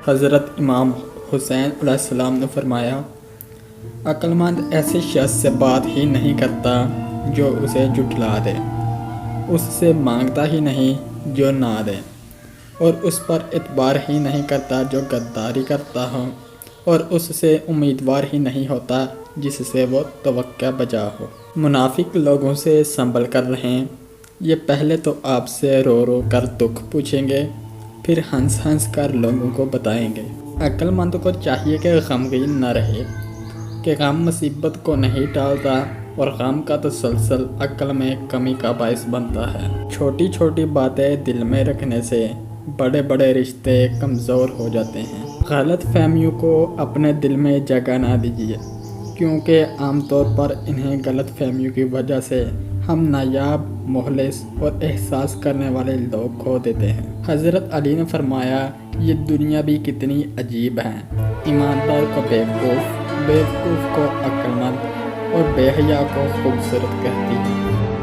حضرت امام حسین علیہ السلام نے فرمایا، عقل مند ایسے شخص سے بات ہی نہیں کرتا جو اسے جھٹلا دے، اس سے مانگتا ہی نہیں جو نہ دے، اور اس پر اعتبار ہی نہیں کرتا جو غداری کرتا ہو، اور اس سے امیدوار ہی نہیں ہوتا جس سے وہ توقع بجا ہو۔ منافق لوگوں سے سنبھل کر رہیں، یہ پہلے تو آپ سے رو رو کر دکھ پوچھیں گے، پھر ہنس ہنس کر لوگوں کو بتائیں گے۔ عقل مند کو چاہیے کہ غمگین نہ رہے، کہ غم مصیبت کو نہیں ٹالتا، اور غم کا تسلسل عقل میں کمی کا باعث بنتا ہے۔ چھوٹی چھوٹی باتیں دل میں رکھنے سے بڑے بڑے رشتے کمزور ہو جاتے ہیں۔ غلط فہمیوں کو اپنے دل میں جگہ نہ دیجیے، کیونکہ عام طور پر انہیں غلط فہمیوں کی وجہ سے ہم نایاب، مخلص اور احساس کرنے والے لوگ کھو دیتے ہیں۔ حضرت علی نے فرمایا، یہ دنیا بھی کتنی عجیب ہے، ایماندار کو بیوقوف، بیوقوف کو عقل مند، اور بے حیا کو خوبصورت کہتی ہے۔